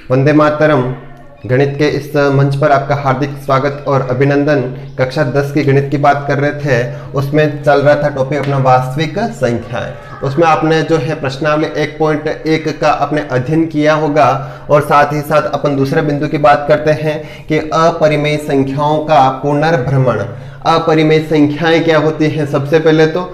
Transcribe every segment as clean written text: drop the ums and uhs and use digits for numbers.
वंदे मातरम। गणित के इस मंच पर आपका हार्दिक स्वागत और अभिनंदन। कक्षा 10 की गणित की बात कर रहे थे, उसमें चल रहा था टॉपिक अपना वास्तविक संख्याएं। उसमें आपने जो है प्रश्नावली 1.1 का आपने अध्ययन किया होगा और साथ ही साथ अपन दूसरे बिंदु की बात करते हैं कि अपरिमेय संख्याओं का पुनर्भ्रमण। अपरिमेय संख्याएं क्या होती हैं? सबसे पहले तो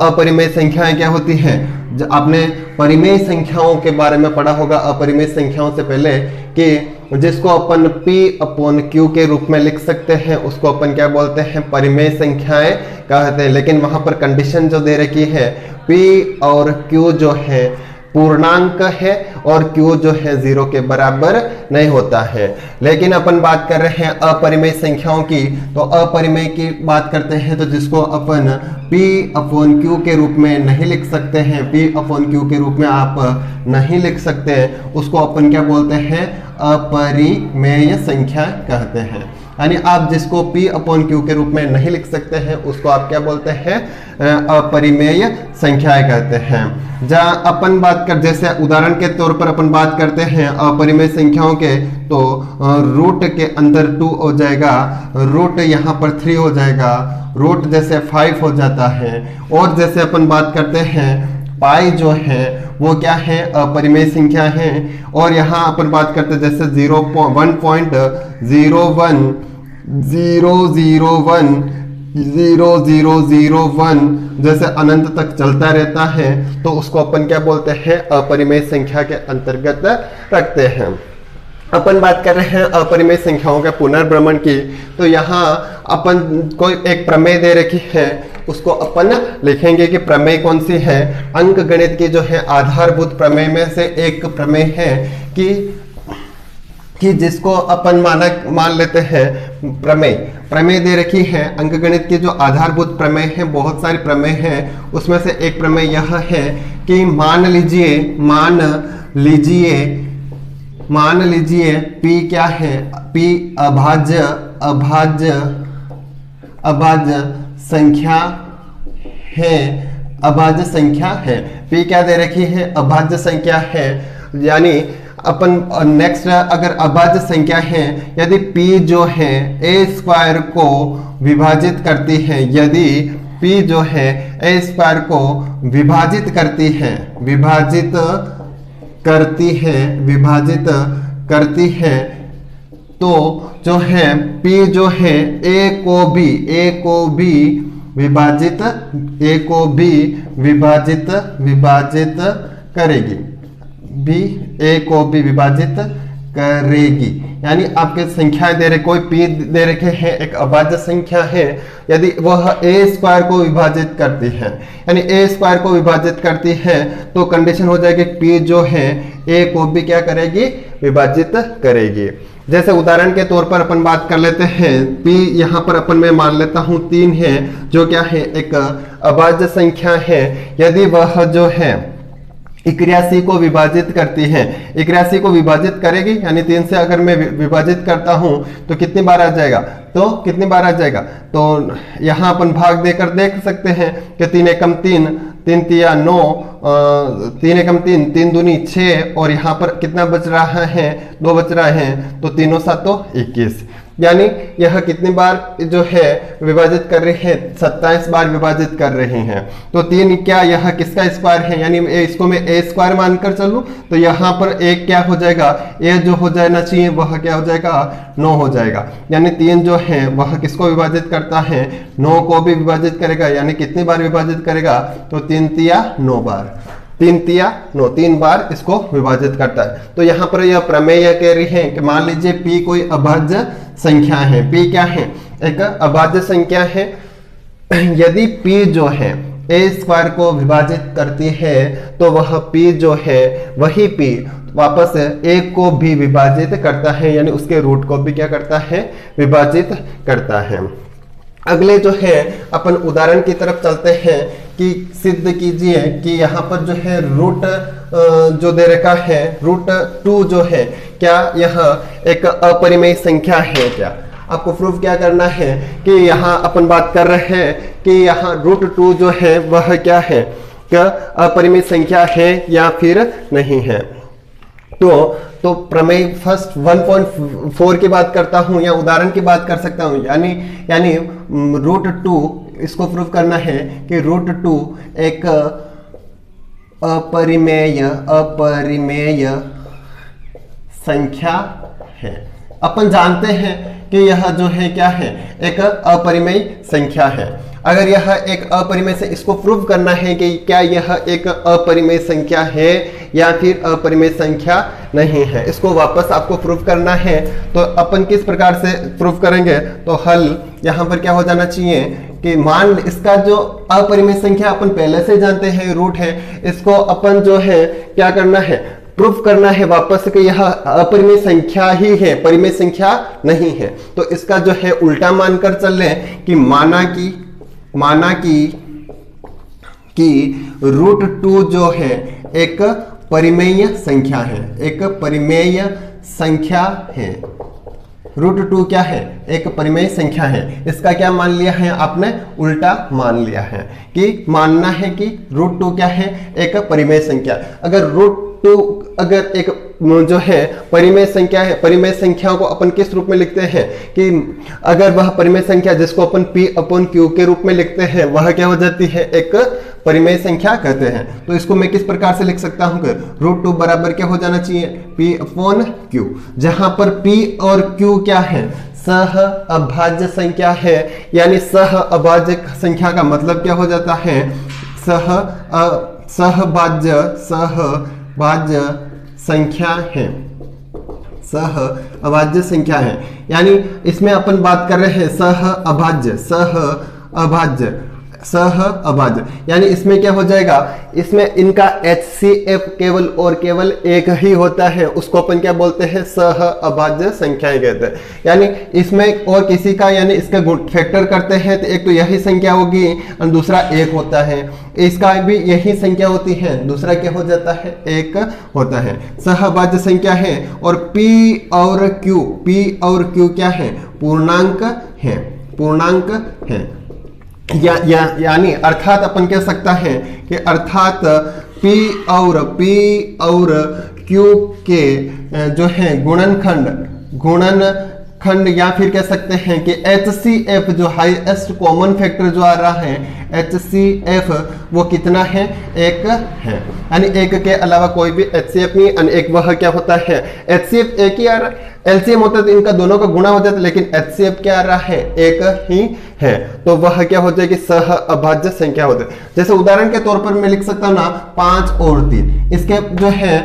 अपरिमेय संख्याएं क्या होती हैं? आपने परिमेय संख्याओं के बारे में पढ़ा होगा अपरिमेय संख्याओं से पहले कि जिसको अपन P/Q के रूप में लिख सकते हैं उसको अपन क्या बोलते हैं? परिमेय संख्याएं कहते हैं। लेकिन वहां पर कंडीशन जो दे रखी है, P और Q जो है पूर्णांक है और Q जो है 0 के बराबर नहीं होता है। लेकिन अपन बात कर रहे हैं अपरिमेय संख्याओं की, तो अपरिमेय की बात करते हैं तो जिसको अपन P/Q के रूप में नहीं लिख सकते हैं, P/Q के रूप में आप नहीं लिख सकते हैं, उसको अपन क्या बोलते हैं? अपरिमेय संख्या कहते हैं। यानी आप जिसको P/Q के रूप में नहीं लिख सकते हैं उसको आप क्या बोलते हैं? अपरिमेय संख्याएं कहते हैं। जहाँ अपन बात कर, जैसे उदाहरण के तौर पर अपन बात करते हैं अपरिमेय संख्याओं के, तो रूट के अंदर 2 हो जाएगा, रूट यहाँ पर 3 हो जाएगा, रूट जैसे 5 हो जाता है। और जैसे अपन बात करते हैं पाई जो है वो क्या है? अपरिमेय संख्या है। और यहाँ अपन बात करते हैं जैसे 1.01001 जैसे अनंत तक चलता रहता है, तो उसको अपन क्या बोलते हैं? अपरिमेय संख्या के अंतर्गत रखते हैं। अपन बात कर रहे हैं अपरिमेय संख्याओं के पुनर्भ्रमण की, तो यहाँ अपन कोई एक प्रमेय दे रखी है, उसको अपन लिखेंगे कि प्रमेय कौन सी है। अंक गणित की जो है आधारभूत प्रमेय में से एक प्रमेय है कि जिसको अपन मान लेते हैं प्रमेय दे रखी है। अंक गणित की जो आधारभूत प्रमेय है, बहुत सारे प्रमेय हैं, उसमें से एक प्रमेय यह है कि मान लीजिए P क्या है? P अभाज्य संख्या है। P क्या दे रखी है? अभाज्य संख्या है। यानी अपन नेक्स्ट अगर अभाज्य संख्या है, यदि P जो है a² को विभाजित करती है, यदि P जो है a² को विभाजित करती है, तो जो है P जो है a को भी विभाजित करेगी, यानी आपके संख्याएं दे रहे, कोई P दे रखे हैं, एक अभाज्य संख्या है, यदि वह a² को विभाजित करती है, यानी a² को विभाजित करती है, तो कंडीशन हो जाएगी P जो है a को भी क्या करेगी? विभाजित करेगी। जैसे उदाहरण के तौर पर अपन बात कर लेते हैं, P यहाँ पर अपन मैं मान लेता हूँ 3 है, जो क्या है? एक अभाज्य संख्या है। यदि वह जो है 81 को विभाजित करती है, 81 को विभाजित करेगी, यानी 3 से अगर मैं विभाजित करता हूं तो कितनी बार आ जाएगा? तो यहाँ अपन भाग देकर देख सकते हैं कि 3 एकम 3, 3 तिया 9, 3 एकम 3, 3 दूनी 6, और यहाँ पर कितना बच रहा है? 2 बच रहा है, तो 3 7 21। यानी यह कितनी बार जो है विभाजित कर रही है? 27 बार विभाजित कर रही हैं। तो 3 क्या यह किसका स्क्वायर है? यानी इसको मैं a² मानकर चलूं तो यहाँ पर एक क्या हो जाएगा? a जो हो जाना चाहिए वह क्या हो जाएगा? 9 हो जाएगा। यानी 3 जो है वह किसको विभाजित करता है? 9 को भी विभाजित करेगा। यानी कितनी बार विभाजित करेगा? तो 3 तिया 9 बार, 3 तिया 9, 3 बार इसको विभाजित करता है। तो यहाँ पर यह प्रमेय कह रही है कि मान लीजिए P कोई अभाज्य संख्या है। P क्या है? एक अभाज्य संख्या है। यदि P जो है a² को विभाजित करती है, तो वह P जो है वही P वापस a को भी विभाजित करता है, यानी उसके रूट को भी क्या करता है? विभाजित करता है। अगले जो है अपन उदाहरण की तरफ चलते हैं कि सिद्ध कीजिए कि यहाँ पर जो है रूट जो दे रखा है, √2 जो है, क्या यह एक अपरिमेय संख्या है? क्या आपको प्रूफ क्या करना है कि यहाँ अपन बात कर रहे हैं कि यहाँ √2 जो है वह क्या है? क्या अपरिमेय संख्या है या फिर नहीं है? तो प्रमेय फर्स्ट 1.4 की बात करता हूं या उदाहरण की बात कर सकता हूं, यानी √2 इसको प्रूव करना है कि √2 एक अपरिमेय संख्या है। अपन जानते हैं कि यह जो है क्या है, एक अपरिमेय संख्या है। अगर यह एक अपरिमेय से इसको प्रूव करना है कि क्या यह एक अपरिमेय संख्या है या फिर अपरिमेय संख्या नहीं है, इसको वापस आपको प्रूव करना है। तो अपन किस प्रकार से प्रूव करेंगे, तो हल यहाँ पर क्या हो जाना चाहिए कि मान इसका जो अपरिमेय संख्या अपन पहले से जानते हैं रूट है, इसको अपन जो है क्या करना है, प्रूफ करना है वापस कि यह अपरिमेय संख्या ही है, परिमेय संख्या नहीं है। तो इसका जो है उल्टा मानकर चल लें कि माना कि √2 जो है एक परिमेय संख्या है, एक परिमेय संख्या है। √2 क्या है, एक परिमेय संख्या है। इसका क्या मान लिया है आपने, उल्टा मान लिया है कि मानना है कि √2 क्या है, एक परिमेय संख्या। अगर √2 अगर एक जो है परिमेय संख्या है, परिमेय संख्याओं को अपन किस रूप में लिखते हैं कि अगर वह परिमेय संख्या जिसको अपन P/Q के रूप में लिखते हैं वह क्या हो जाती है, एक परिमेय संख्या कहते हैं। तो इसको मैं किस प्रकार से लिख सकता हूं कि √2 बराबर क्या हो जाना चाहिए, P/Q, जहां पर P और Q क्या है, सह अभाज्य संख्या है। यानी सह अभाज्य संख्या का मतलब क्या हो जाता है, सहभाज्य संख्या है, सह अभाज्य संख्या है। यानी इसमें अपन बात कर रहे हैं सह अभाज्य, यानी इसमें क्या हो जाएगा, इसमें इनका HCF केवल और केवल एक ही होता है, उसको अपन क्या बोलते हैं, सह अभाज्य संख्याएं कहते हैं। यानी इसमें और किसी का यानी इसका फैक्टर करते हैं तो एक तो यही संख्या होगी और दूसरा एक होता है, इसका भी यही संख्या होती है, दूसरा क्या हो जाता है, एक होता है, सह अभाज्य संख्या है। और P और Q क्या है, पूर्णांक है। यानी अर्थात अपन कह सकता है कि अर्थात P और Q के जो है गुणनखंड या फिर कह सकते हैं कि HCF जो हाईएस्ट कॉमन फैक्टर जो आ रहा है, HCF वो कितना है, एक है। यानी एक के अलावा कोई भी HCF नहीं, यानी एक वह क्या होता है, HCF एक ही आ रहा है, LCM होता है तो इनका दोनों का गुणा हो जाता है, लेकिन HCF क्या आ रहा है, एक ही है। तो वह क्या हो जाएगी, सह अभाज्य संख्या होती है। जैसे उदाहरण के तौर पर मैं लिख सकता हूं ना 5 और 3, इसके जो है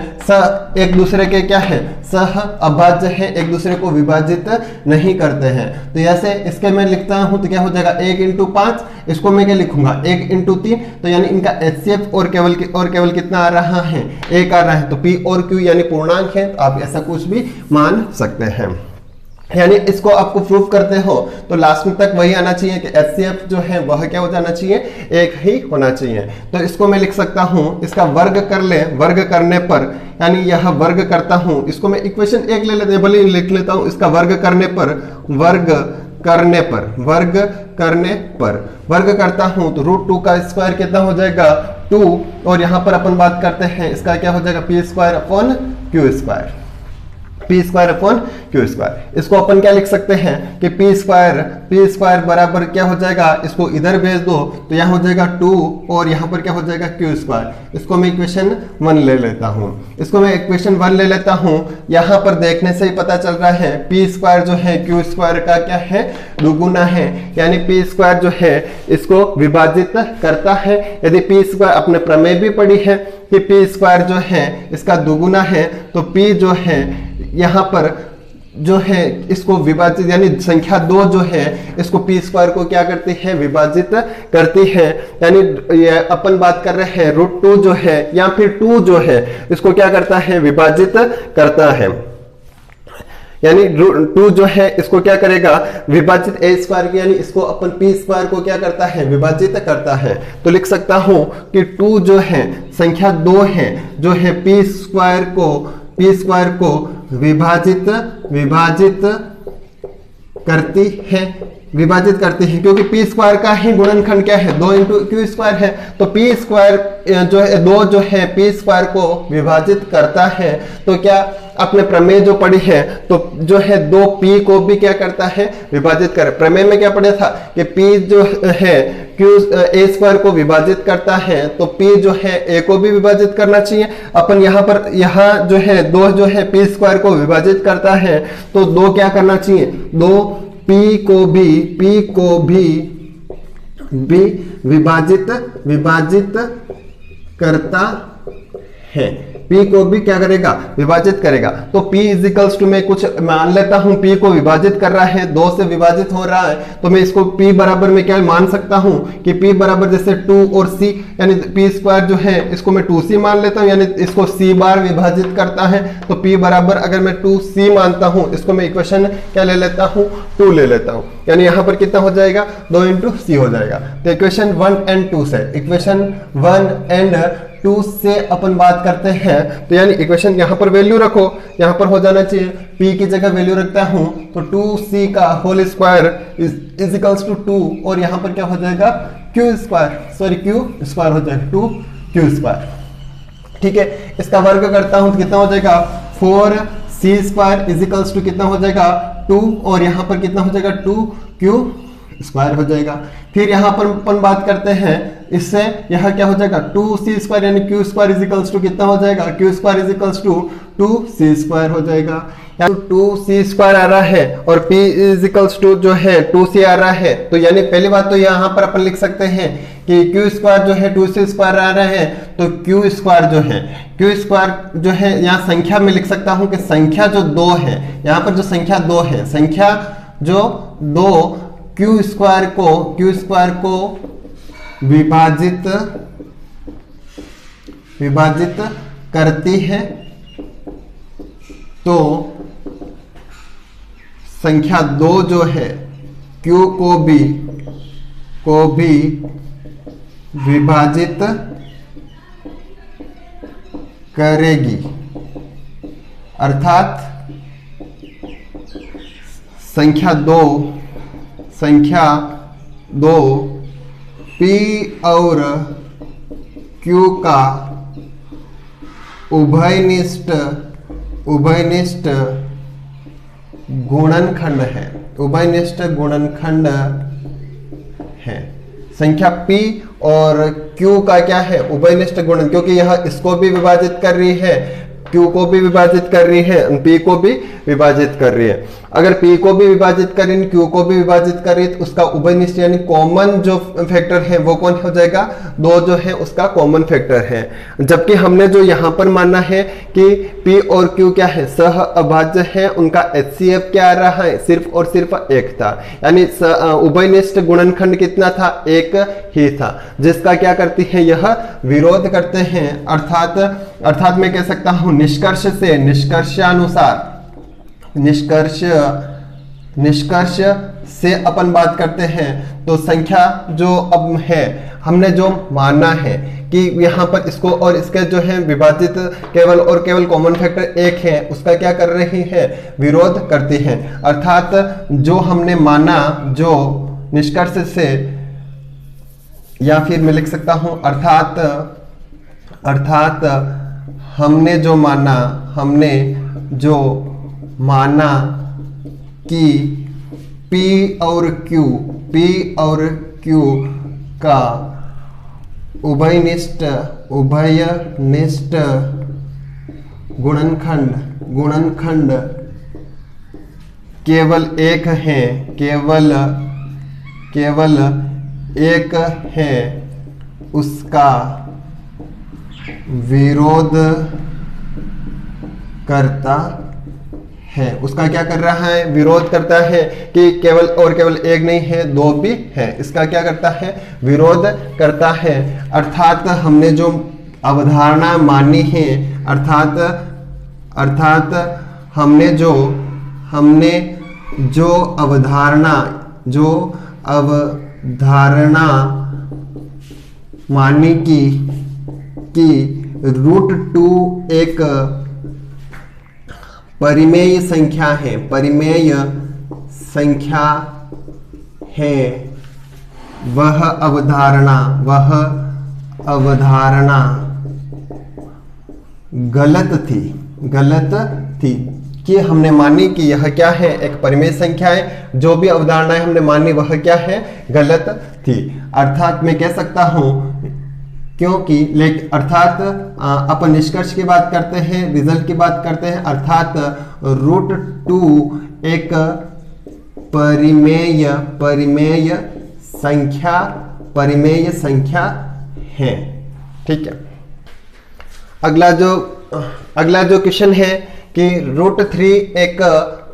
एक दूसरे के क्या है, सह अभाज्य है, एक दूसरे को विभाजित नहीं करते हैं। तो ऐसे इसके मैं लिखता हूं तो क्या हो जाएगा, 1 × 5, इसको मैं क्या लिखूंगा, 1 × 3। तो यानी इनका HCF और केवल कितना आ रहा है, एक आ रहा है। तो P और Q यानी पूर्णांक है, तो आप ऐसा कुछ भी मान सकते हैं। यानी इसको आपको प्रूफ करते हो तो लास्ट में तक वही आना चाहिए कि HCF जो है वह क्या हो जाना चाहिए, एक ही होना चाहिए। तो इसको मैं लिख सकता हूं, इसका वर्ग कर ले, वर्ग करने पर यानी यह वर्ग करता हूं, इसको मैं इक्वेशन 1 ले लेते हैं, भले लिख लेता हूं, इसका वर्ग करने पर वर्ग करता हूं तो √2 का स्क्वायर कितना हो जाएगा, 2, और यहां पर अपन बात करते हैं इसका क्या हो जाएगा, P²/Q²। इसको अपन क्या लिख सकते हैं कि P² बराबर क्या हो जाएगा, इसको इधर भेज दो तो यहाँ हो जाएगा 2 और यहाँ पर क्या हो जाएगा Q²। इसको मैं इक्वेशन 1 ले लेता हूँ, यहाँ पर देखने से ही पता चल रहा है P² जो है Q² का क्या है, दुगुना है। यानी P² जो है इसको विभाजित करता है। यदि P² अपने प्रमेय भी पढ़ी है कि P² जो है इसका दुगुना है, तो P जो है यहाँ पर जो है इसको विभाजित, यानी संख्या 2 जो है इसको P² को क्या करती है, विभाजित करती है। यानी ये अपन बात कर रहे हैं √2 जो है या फिर 2 जो है इसको क्या करता है, विभाजित करता है। यानी 2 जो है इसको क्या करेगा, विभाजित A², यानी इसको अपन P² को क्या करता है, विभाजित करता है। तो लिख सकता हूं कि 2 जो है संख्या 2 है जो है P² को विभाजित करती है, विभाजित करते हैं, क्योंकि पी स्क्वायर का ही गुणनखंड क्या है, 2 इंटू क्यू स्क्वायर है। तो पी स्क्वायर जो है 2 जो है पी स्क्वायर को विभाजित करता है। तो क्या अपने प्रमेय जो पढ़ी है, तो जो है 2 पी को भी क्या करता है, विभाजित करे। प्रमेय में क्या पढ़ा था कि पी जो है क्यू ए स्क्वायर को विभाजित करता है, तो पी जो है ए को भी विभाजित करना चाहिए। अपन यहाँ जो है 2 जो है पी स्क्वायर को विभाजित करता है, तो 2 क्या करना चाहिए, 2 पी को भी विभाजित करता है, P को भी क्या करेगा, विभाजित करेगा। तो P इजिकल्स टू, मैं कुछ मान लेता हूं P को विभाजित कर रहा है, 2 से विभाजित हो रहा है, तो मैं इसको P बराबर में क्या मान सकता हूं कि P बराबर जैसे 2 और C, यानी P स्क्वायर जो है इसको मैं 2C मान लेता हूं, यानी इसको C बार विभाजित करता है। तो P बराबर अगर मैं 2C मानता हूं, इसको मैं इक्वेशन क्या ले लेता हूं, 2 ले लेता हूं, यानी यहां पर कितना हो जाएगा, 2 इंटू C हो जाएगा। तो इक्वेशन 1 एंड 2 से, इक्वेशन 1 एंड 2 से अपन बात करते हैं, तो यानी इक्वेशन यहाँ पर वैल्यू रखो, यहाँ पर हो जाना चाहिए, P की जगह वैल्यू रखता हूं, तो 2C का whole square is equals to 2, और यहाँ पर क्या हो जाएगा, Q स्क्वायर हो जाएगा, 2Q स्क्वायर। ठीक है, इसका वर्ग करता हूं तो कितना हो जाएगा, 4C square is equals to कितना हो जाएगा, 2, और यहाँ पर कितना हो जाएगा, 2Q स्क्वायर हो जाएगा। फिर यहाँ पर अपन बात करते हैं, इससे यहाँ क्या हो जाएगा, 2C स्क्वायर, यानी Q square is equals to कितना हो जाएगा, Q square is equals to 2C square हो जाएगा। 2C स्क्वायर आ रहा है और P इज इक्वल्स टू जो है 2C आ रहा है, तो यानी पहली बात तो यहाँ पर अपन लिख सकते हैं कि Q स्क्वायर जो है 2C स्क्वायर आ रहा है, तो Q स्क्वायर जो है यहाँ संख्या में लिख सकता हूँ कि संख्या जो 2 है, यहाँ पर जो संख्या 2 है, संख्या जो 2 Q स्क्वायर को विभाजित करती है, तो संख्या 2 जो है Q को भी विभाजित करेगी, अर्थात संख्या 2 P और Q का उभयनिष्ठ गुणनखंड है। संख्या P और Q का क्या है, उभयनिष्ठ गुणन, क्योंकि यह इसको भी विभाजित कर रही है, Q को भी विभाजित कर रही है, P को भी विभाजित कर रही है। अगर P को भी विभाजित कर रही है, Q को भी विभाजित कर रही है, तो उसका उभयनिष्ठ यानी कॉमन जो फैक्टर है वो कौन हो जाएगा, 2 जो है उसका कॉमन फैक्टर है। जबकि हमने जो यहाँ पर माना है कि P और Q क्या है, सह अभाज्य है, उनका HCF क्या आ रहा है, सिर्फ और सिर्फ 1 था, यानी उभयनिष्ठ गुणनखंड कितना था, 1 ही था, जिसका क्या करती है, यह विरोध करते हैं। अर्थात मैं कह सकता हूं निष्कर्ष से अपन बात करते हैं, तो संख्या जो अब है, हमने जो माना है कि यहाँ पर इसको और इसके जो है विभाजित केवल कॉमन फैक्टर 1 है, उसका क्या कर रही है, विरोध करती है। अर्थात जो हमने माना, जो निष्कर्ष से, या फिर मैं लिख सकता हूं अर्थात हमने जो माना कि P और Q का उभयनिष्ठ गुणनखंड केवल 1 है, केवल 1 है, उसका विरोध करता है। उसका क्या कर रहा है, विरोध करता है कि केवल 1 नहीं है, 2 भी है, इसका क्या करता है, विरोध करता है। अर्थात हमने जो अवधारणा मानी है, अर्थात हमने जो अवधारणा मानी कि √2 एक परिमेय संख्या है वह अवधारणा गलत थी कि हमने मानी कि यह क्या है, एक परिमेय संख्या है। जो भी अवधारणाएं हमने मानी वह क्या है, गलत थी। अर्थात मैं कह सकता हूं क्योंकि अर्थात अपन निष्कर्ष की बात करते हैं, रिजल्ट की बात करते हैं, अर्थात √2 एक परिमेय संख्या है। ठीक है। अगला जो क्वेश्चन है कि √3 एक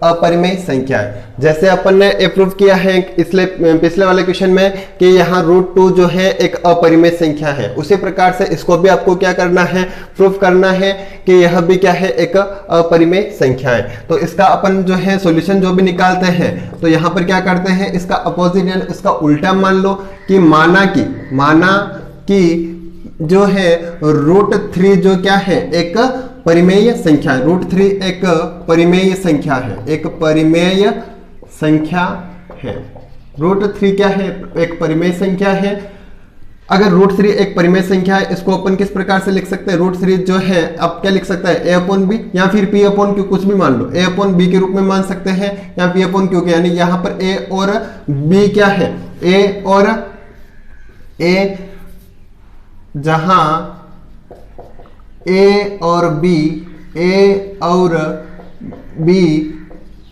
अपरिमेय संख्या है। जैसे अपन ने प्रूव किया है इसलिए पिछले वाले क्वेश्चन में कि यहाँ √2 जो है एक अपरिमेय संख्या है, उसी प्रकार से इसको भी आपको क्या करना है, प्रूफ करना है कि यह भी क्या है, एक अपरिमेय संख्या है। तो इसका अपन जो है सॉल्यूशन जो भी निकालते हैं तो यहाँ पर क्या करते हैं, इसका अपोजिट यानी उसका उल्टा मान लो कि माना कि जो है √3 जो क्या है, एक परिमेय संख्या है। √3 एक परिमेय संख्या है, √3 क्या है, एक परिमेय संख्या है। अगर √3 एक परिमेय संख्या है, इसको अपन किस प्रकार से लिख सकते हैं, √3 जो है अब क्या लिख सकता है, a/b या फिर p/q, कुछ भी मान लो, a/b के रूप में मान सकते हैं या p/q के, यानी यहाँ पर a और b क्या है, जहां a और b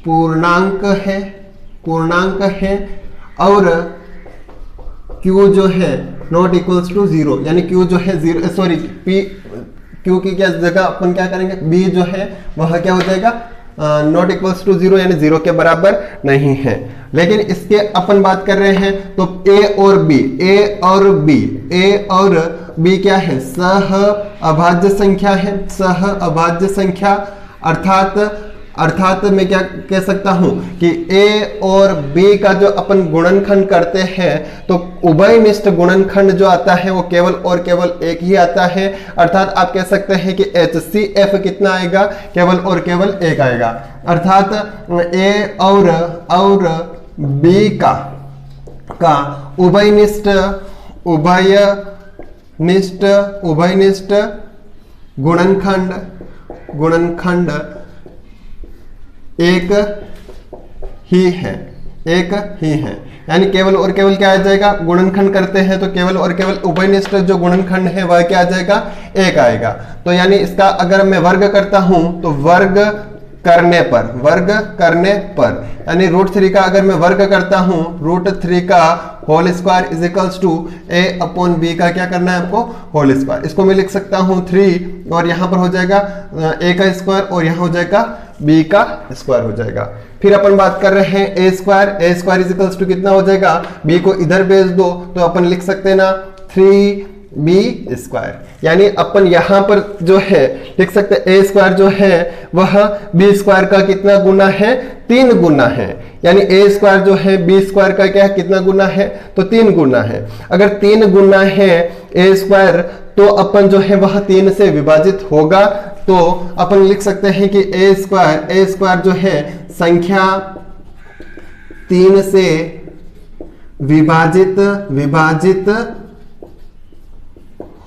पूर्णांक है और q जो है नॉट इक्वल्स टू 0, यानी q जो है 0, सॉरी q की क्या जगह अपन क्या करेंगे, b जो है वह क्या हो जाएगा, नॉट इक्वल्स टू 0, यानी 0 के बराबर नहीं है। लेकिन इसके अपन बात कर रहे हैं तो a और b क्या है, सह अभाज्य संख्या। अर्थात मैं क्या कह सकता हूं कि a और b का जो अपन गुणनखंड करते हैं तो उभयनिष्ठ गुणनखंड जो आता है वो केवल और केवल एक ही आता है। अर्थात आप कह सकते हैं कि HCF कितना आएगा, केवल और केवल एक आएगा। अर्थात a और b का उभयनिष्ठ गुणनखंड एक ही है, यानी केवल और केवल क्या आ जाएगा, गुणनखंड करते हैं तो केवल और केवल उभयनिष्ठ जो गुणनखंड है वह क्या आ जाएगा, एक आएगा। तो यानी इसका अगर मैं वर्ग करता हूं तो वर्ग करने पर यानी √3 का अगर मैं वर्ग करता हूं, √3 का whole square is equals to a/b का क्या करना है आपको, होल स्क्वायर। इसको मैं लिख सकता हूं 3 और यहां पर हो जाएगा a का स्क्वायर और यहां हो जाएगा b का स्क्वायर हो जाएगा। फिर अपन बात कर रहे हैं a square is equals to कितना हो जाएगा, b को इधर भेज दो तो अपन लिख सकते हैं ना 3b², यानी अपन यहां पर जो है लिख सकते हैं a स्क्वायर जो है वह b स्क्वायर का कितना गुना है, 3 गुना है। यानी a स्क्वायर जो है b स्क्वायर का क्या कितना गुना है, तो 3 गुना है। अगर 3 गुना है a स्क्वायर तो अपन जो है वह 3 से विभाजित होगा। तो अपन लिख सकते हैं कि a स्क्वायर जो है संख्या 3 से विभाजित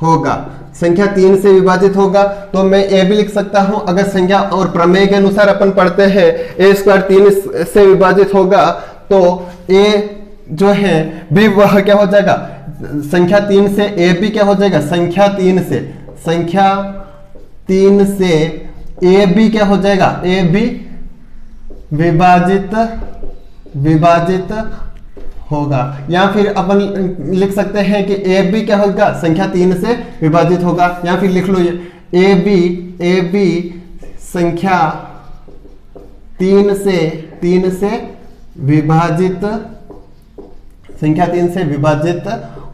होगा, संख्या 3 से विभाजित होगा। तो मैं a भी लिख सकता हूं, अगर संख्या और प्रमेय के अनुसार अपन पढ़ते हैं a स्क्वायर 3 से विभाजित होगा तो a जो है b वह क्या हो जाएगा, संख्या 3 से a b क्या हो जाएगा, संख्या 3 से a b क्या हो जाएगा, a b विभाजित होगा। या फिर अपन लिख सकते हैं कि a b क्या होगा, संख्या 3 से विभाजित होगा। या फिर लिख लो ये a b संख्या 3 से विभाजित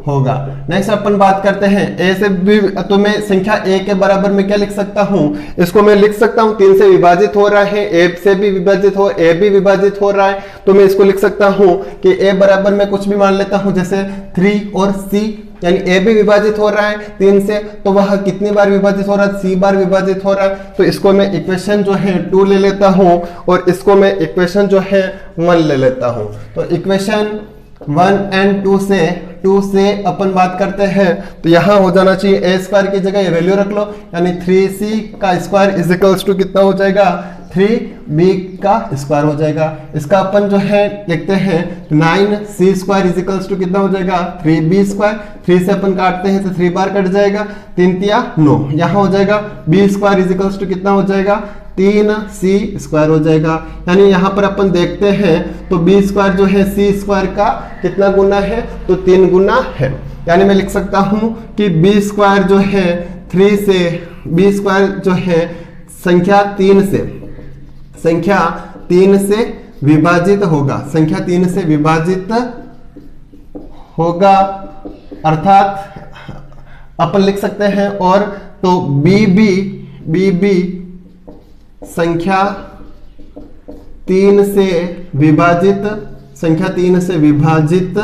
होगा। नेक्स्ट अपन बात करते हैं a से b, तो मैं संख्या a के बराबर में क्या लिख सकता हूं, इसको मैं लिख सकता हूं 3 से विभाजित हो रहा है, a से भी विभाजित हो, a भी विभाजित हो रहा है, तो मैं इसको लिख सकता हूं कि a बराबर में कुछ भी मान लेता हूं जैसे 3 और c, यानी a भी विभाजित हो रहा है 3 से, तो वह कितनी बार विभाजित हो रहा है, c बार विभाजित हो रहा है। तो इसको मैं इक्वेशन जो है 2 ले लेता हूं और इसको मैं इक्वेशन जो है 1 ले लेता हूं। तो इक्वेशन 1 एंड 2 से अपन बात करते हैं तो यहाँ हो जाना चाहिए ए स्क्वायर की जगह ये वैल्यू रख लो, यानी 3c का स्क्वायर इज इक्वल्स टू कितना हो जाएगा 3b का स्क्वायर हो जाएगा। इसका अपन जो है लिखते हैं 9c square is equals to कितना हो जाएगा 3b स्क्वायर। 3 से अपन काटते हैं तो 3 बार कट जाएगा, 3 तिया 9, यहाँ हो जाएगा b square is equals to कितना हो जाएगा 3c स्क्वायर हो जाएगा। यानी यहाँ पर अपन देखते हैं तो b स्क्वायर जो है c स्क्वायर का कितना गुना है तो 3 गुना है। यानी मैं लिख सकता हूँ कि b स्क्वायर जो है 3 से b स्क्वायर जो है संख्या 3 से विभाजित होगा, संख्या 3 से विभाजित होगा, अर्थात अपन लिख सकते हैं और तो b संख्या 3 से विभाजित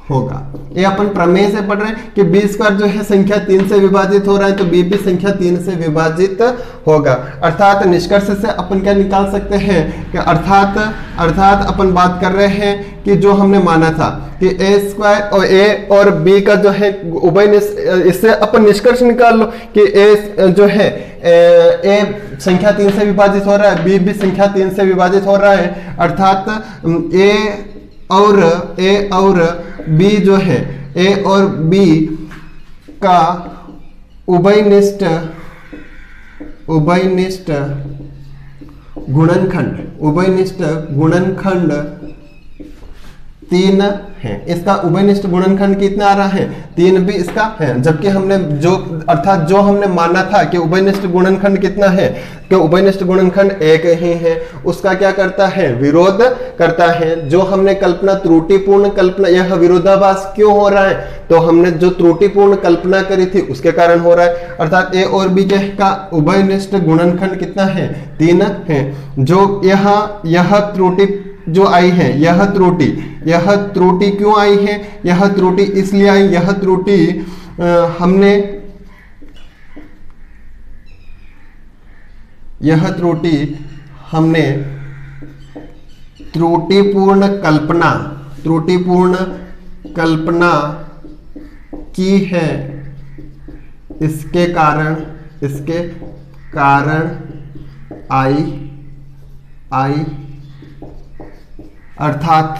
होगा। ये अपन प्रमेय से पढ़ रहे हैं कि b स्क्वायर जो है संख्या 3 से विभाजित हो रहा है तो b भी संख्या 3 से विभाजित होगा। अर्थात निष्कर्ष से अपन क्या निकाल सकते हैं कि अर्थात अपन बात कर रहे हैं कि जो हमने माना था कि a स्क्वायर और a और b का जो है उभय, इससे अपन निष्कर्ष निकाल लो कि a जो है a संख्या 3 से विभाजित हो रहा है, b भी संख्या 3 से विभाजित हो रहा है, अर्थात a और b जो है a और b का उभयनिष्ठ गुणनखंड 3 है। इसका उभयनिष्ठ गुणनखंड कितना आ रहा है 3 भी इसका है, जबकि हमने जो हमने माना था कि उभयनिष्ठ गुणनखंड कितना है कि उभयनिष्ठ गुणनखंड 1 ही है, उसका क्या करता है विरोध करता है। जो हमने कल्पना त्रुटिपूर्ण कल्पना, यह विरोधाभास क्यों हो रहा है तो हमने जो त्रुटिपूर्ण कल्पना करी थी उसके कारण हो रहा है, अर्थात a और b के का उभयनिष्ठ गुणनखंड कितना है 3 है। जो यह त्रुटि जो आई है, यह त्रुटि क्यों आई है, यह त्रुटि इसलिए आई, यह त्रुटि हमने त्रुटिपूर्ण कल्पना की है, इसके कारण आई अर्थात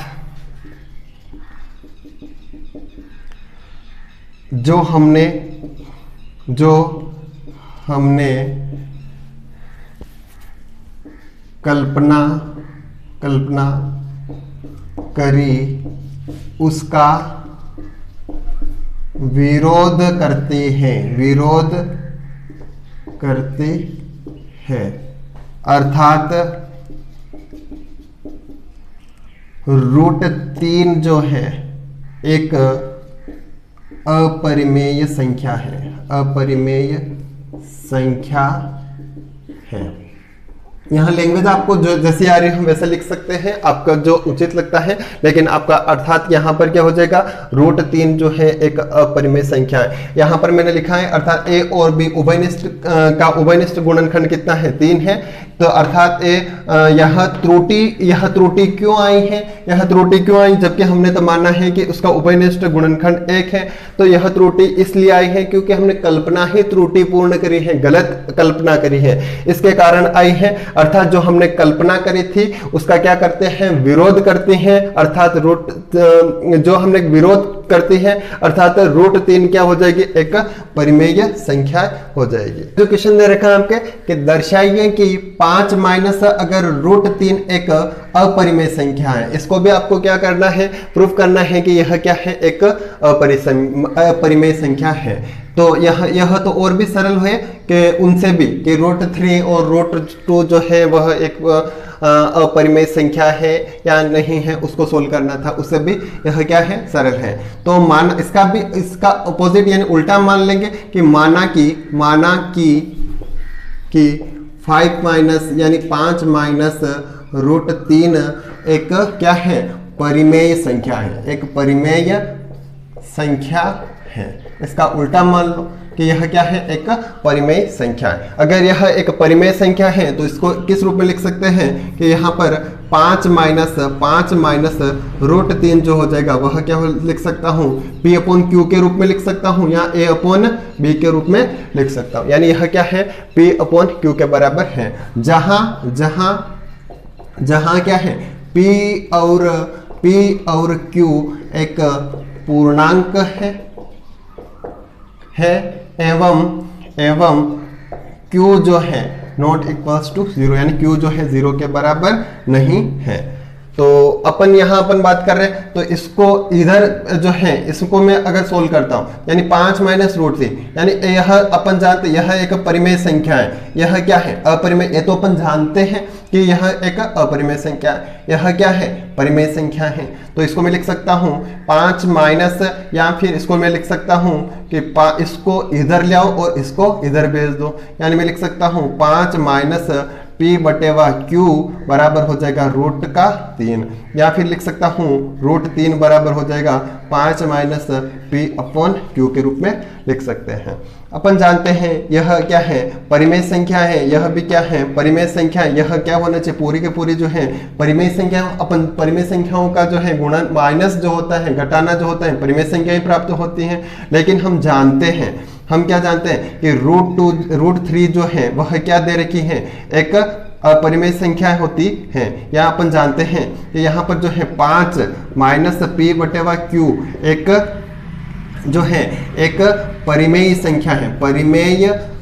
जो हमने कल्पना करी उसका विरोध करते हैं, अर्थात √3 जो है एक अपरिमेय संख्या है। यहाँ लैंग्वेज आपको जो जैसी आ रही हो वैसा लिख सकते हैं, आपका जो उचित लगता है, लेकिन आपका अर्थात यहाँ पर क्या हो जाएगा √3 जो है एक अपरिमेय संख्या है। यहाँ पर मैंने लिखा है अर्थात a और b का उभयनिष्ठ गुणनखंड कितना है 3 है, तो अर्थात यह त्रुटि क्यों आई है, जबकि हमने तो माना है कि उसका उभयनिष्ठ गुणनखंड 1 है। तो यह त्रुटि इसलिए आई है क्योंकि हमने कल्पना ही त्रुटिपूर्ण करी है, गलत कल्पना करी है, इसके कारण आई है। अर्थात जो हमने कल्पना करी थी उसका क्या करते हैं विरोध करते हैं, अर्थात जो हमने विरोध करती है अर्थात √3 क्या हो जाएगी एक परिमेय संख्या हो जाएगी। जो क्वेश्चन दे रखा है आपके कि दर्शाइए कि 5 माइनस अगर √3 एक अपरिमेय संख्या है, इसको भी आपको क्या करना है प्रूफ करना है कि यह क्या है एक अपरिमेय संख्या है। तो यह तो और भी सरल है कि उनसे भी कि √3 और √2 जो है वह एक अपरिमेय संख्या है या नहीं है उसको सोल्व करना था, उससे भी यह क्या है सरल है। तो इसका अपोजिट यानी उल्टा मान लेंगे कि माना कि 5 माइनस यानी 5 माइनस √3 एक क्या है परिमेय संख्या है, एक परिमेय संख्या है। इसका उल्टा मान लो कि यह क्या है, एक परिमेय संख्या है। अगर यह एक परिमेय संख्या है तो इसको किस रूप में लिख सकते हैं कि यहाँ पर 5 माइनस रूट 3 जो हो जाएगा वह क्या लिख सकता हूँ, P अपॉन क्यू के रूप में लिख सकता हूँ या A अपॉन B के रूप में लिख सकता हूँ। यानी यह क्या है, P अपॉन क्यू के बराबर है। जहाँ क्या है, P और Q एक पूर्णांक है एवं Q जो है नॉट इक्वल्स टू 0, यानी Q जो है 0 के बराबर नहीं है। तो अपन यहाँ बात कर रहे हैं, तो इसको इधर जो है इसको मैं अगर सोल्व करता हूँ, यानी 5 माइनस रूट 3, यानी यह अपन जानते यह एक परिमेय संख्या है। यह क्या है, अपरिमेय। ये तो अपन जानते हैं कि यह एक अपरिमेय संख्या है। यह क्या है, परिमेय संख्या है। तो इसको मैं लिख सकता हूँ 5 माइनस, या फिर इसको मैं लिख सकता हूँ कि इसको इधर ले आओ और इसको इधर भेज दो, यानी मैं लिख सकता हूँ 5 माइनस P बटेवा Q बराबर हो जाएगा रूट का 3, या फिर लिख सकता हूँ रूट 3 बराबर हो जाएगा 5 माइनस P अपॉन Q के रूप में लिख सकते हैं। अपन जानते हैं यह क्या है, परिमेय संख्या है। यह भी क्या है, परिमेय संख्या। यह क्या होना चाहिए, पूरी के पूरी जो है परिमेय संख्या। अपन परिमेय संख्याओं का जो है गुणन माइनस जो होता है, घटाना जो होता है, परिमेय संख्या ही प्राप्त होती है। लेकिन हम जानते हैं, हम क्या जानते हैं कि रूट 3 जो है वह क्या दे रखी है, एक अपरिमेय संख्या होती है। या अपन जानते हैं कि यहाँ पर जो है 5 माइनस P बटेवा Q एक जो है एक परिमेय संख्या है,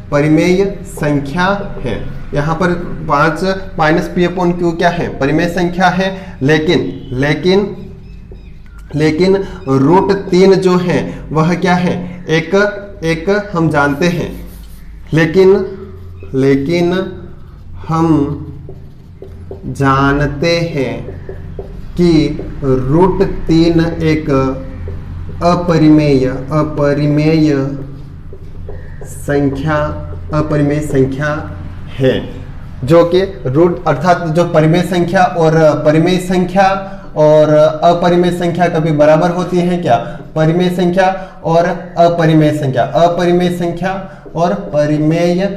परिमेय संख्या है। यहाँ पर 5 माइनस P अपॉन Q क्या है, परिमेय संख्या है। लेकिन रूट 3 जो है वह क्या है, एक हम जानते हैं। लेकिन हम जानते हैं कि रूट 3 एक अपरिमेय संख्या है, जो कि रूट अर्थात जो परिमेय संख्या और परिमेय संख्या और अपरिमेय संख्या कभी बराबर होती है क्या, परिमेय संख्या और अपरिमेय संख्या, अपरिमेय संख्या और परिमेय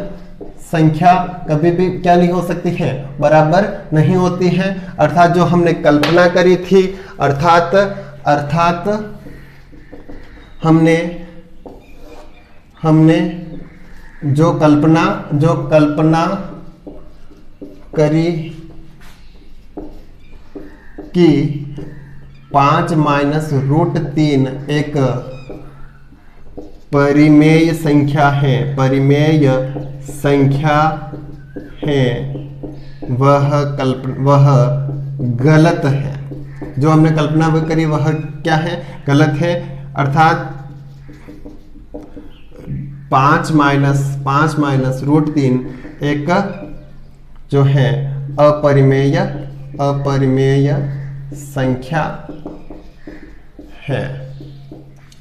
संख्या कभी भी क्या नहीं हो सकती है, बराबर नहीं होती है। अर्थात जो हमने कल्पना करी थी, अर्थात हमने जो कल्पना करी कि 5 माइनस रूट 3 एक परिमेय संख्या है, वह गलत है। जो हमने कल्पना करी वह क्या है, गलत है। अर्थात 5 माइनस रूट 3 एक जो है अपरिमेय संख्या है,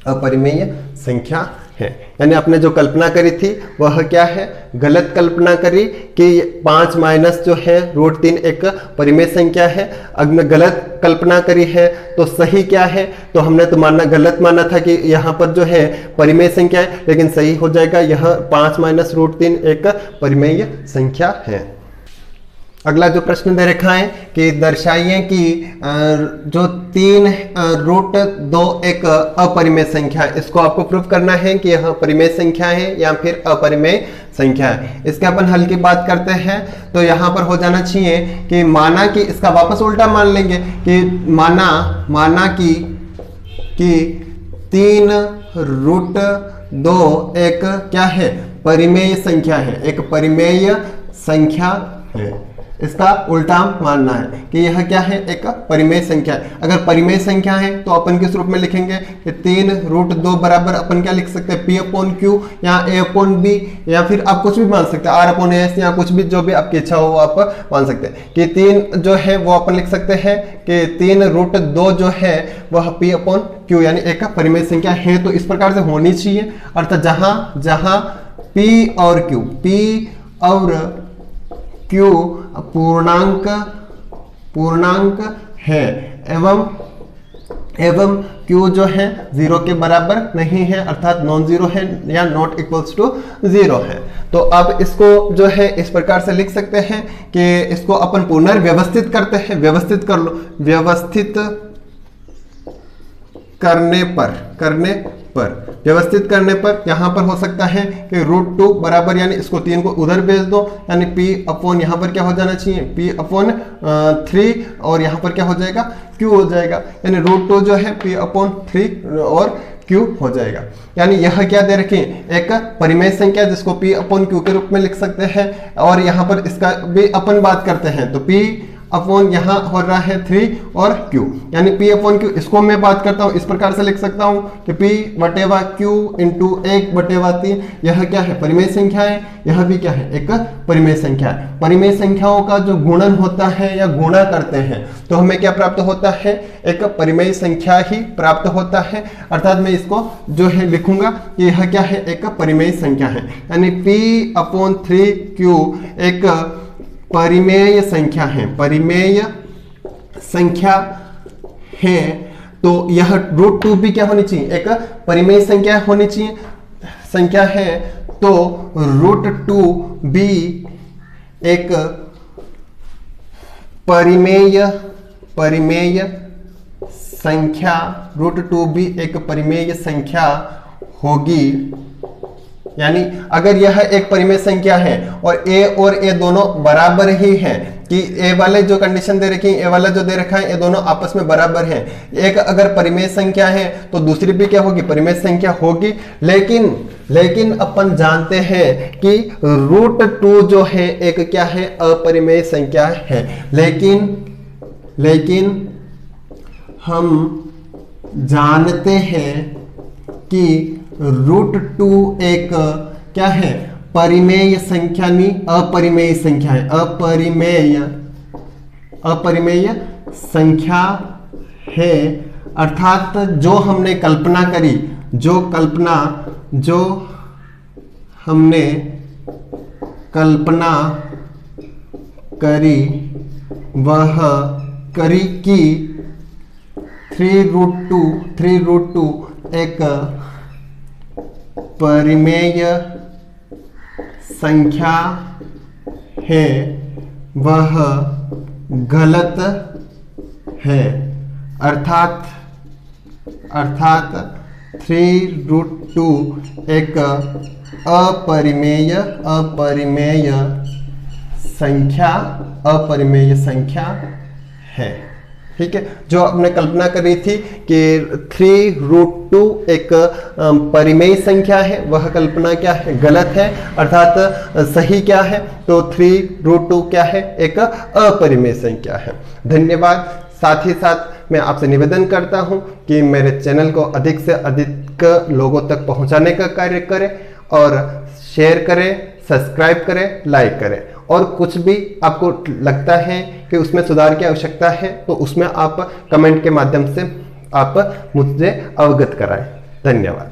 अपरिमेय संख्या है। यानी आपने जो कल्पना करी थी वह क्या है, गलत कल्पना करी कि 5 माइनस जो है रूट 3 एक परिमेय संख्या है। अगर गलत कल्पना करी है तो सही क्या है, तो हमने तो गलत माना था कि यहाँ पर जो है परिमेय संख्या है, लेकिन सही हो जाएगा यह 5 माइनस रूट 3 एक परिमेय संख्या है। अगला जो प्रश्न दे रखा है कि दर्शाइए कि जो 3 रूट 2 एक अपरिमेय संख्या है। इसको आपको प्रूफ करना है कि यह परिमेय संख्या है या फिर अपरिमेय संख्या है। इसके अपन हल की बात करते हैं तो यहाँ पर हो जाना चाहिए कि माना कि इसका वापस उल्टा मान लेंगे कि माना कि 3 रूट 2 एक क्या है, परिमेय संख्या है, एक परिमेय संख्या है। इसका उल्टा मानना है कि यह क्या है, एक परिमेय संख्या है। अगर परिमेय संख्या है तो अपन किस रूप में लिखेंगे कि 3 रूट 2 बराबर अपन क्या लिख सकते हैं, P अपॉन Q या A अपॉन B, या फिर आप कुछ भी मान सकते हैं R अपॉन S, या कुछ भी जो भी आपकी इच्छा हो आप मान सकते हैं। कि 3 जो है वो अपन लिख सकते हैं कि 3 रूट 2 जो है वह P अपॉन Q यानी एक परिमेय संख्या है। तो इस प्रकार से होनी चाहिए। अर्थात जहां P और Q पूर्णांक है एवं Q जो है 0 के बराबर नहीं है, अर्थात नॉन जीरो है या नॉट इक्वल्स टू 0 है। तो अब इसको जो है इस प्रकार से लिख सकते हैं कि इसको अपन पुनर्व्यवस्थित करते हैं। व्यवस्थित कर लो, व्यवस्थित व्यवस्थित करने पर यहां पर हो सकता है कि √2 बराबर, यानी इसको 3 को उधर भेज दो, यानी P अपॉन यहां पर क्या हो जाना चाहिए, P अपॉन 3, और यहां पर क्या हो जाएगा, Q हो जाएगा, यानी √2 जो है P अपॉन 3 और Q हो जाएगा। यानी यह क्या दे रखी, एक परिमेय संख्या जिसको P अपॉन Q के रूप में लिख सकते हैं, और यहां पर इसका भी अपन बात करते हैं तो P अपॉन यहां हो रहा है 3 और Q, यानी P अपॉन Q, इसको मैं बात करता हूं इस प्रकार से लिख सकता हूं कि P बटेवा Q इंटू 1/3, यह क्या है, परिमेय संख्या है, यह भी क्या है, एक परिमेय संख्या है। परिमेय संख्याओं का जो गुणन होता है या गुणा करते हैं तो हमें क्या प्राप्त होता है, एक परिमेय संख्या ही प्राप्त होता है, अर्थात मैं इसको जो है लिखूंगा कि यह क्या है, एक परिमेय संख्या है, यानी P अपॉन 3Q एक परिमेय संख्या है, परिमेय संख्या है। तो यह √2 भी क्या होनी चाहिए, एक परिमेय संख्या होनी चाहिए, संख्या है, तो √2 भी एक परिमेय संख्या, √2 भी एक परिमेय संख्या होगी। यानी अगर यह एक परिमेय संख्या है और a और a दोनों बराबर ही हैं, कि a वाले जो कंडीशन दे रखी है, a वाला जो दे रखा है, ये दोनों आपस में बराबर हैं, एक अगर परिमेय संख्या है तो दूसरी भी क्या होगी, परिमेय संख्या होगी। लेकिन अपन जानते हैं कि √2 जो है एक क्या है, अपरिमेय संख्या है। लेकिन हम जानते हैं कि √2 एक क्या है, परिमेय संख्या नहीं अपरिमेय संख्या है, अपरिमेय संख्या है, अर्थात जो हमने कल्पना करी, जो हमने कल्पना करी वह करी कि 3√2 एक परिमेय संख्या है, वह गलत है, अर्थात 3√2 एक अपरिमेय संख्या है। ठीक है, जो आपने कल्पना करी थी कि 3√2 एक परिमेय संख्या है, वह कल्पना क्या है, गलत है, अर्थात सही क्या है, तो 3√2 क्या है, एक अपरिमेय संख्या है। धन्यवाद। साथ ही साथ मैं आपसे निवेदन करता हूं कि मेरे चैनल को अधिक से अधिक लोगों तक पहुंचाने का कार्य करें और शेयर करें, सब्सक्राइब करें, लाइक करें, और कुछ भी आपको लगता है कि उसमें सुधार की आवश्यकता है तो उसमें आप कमेंट के माध्यम से आप मुझसे अवगत कराएं। धन्यवाद।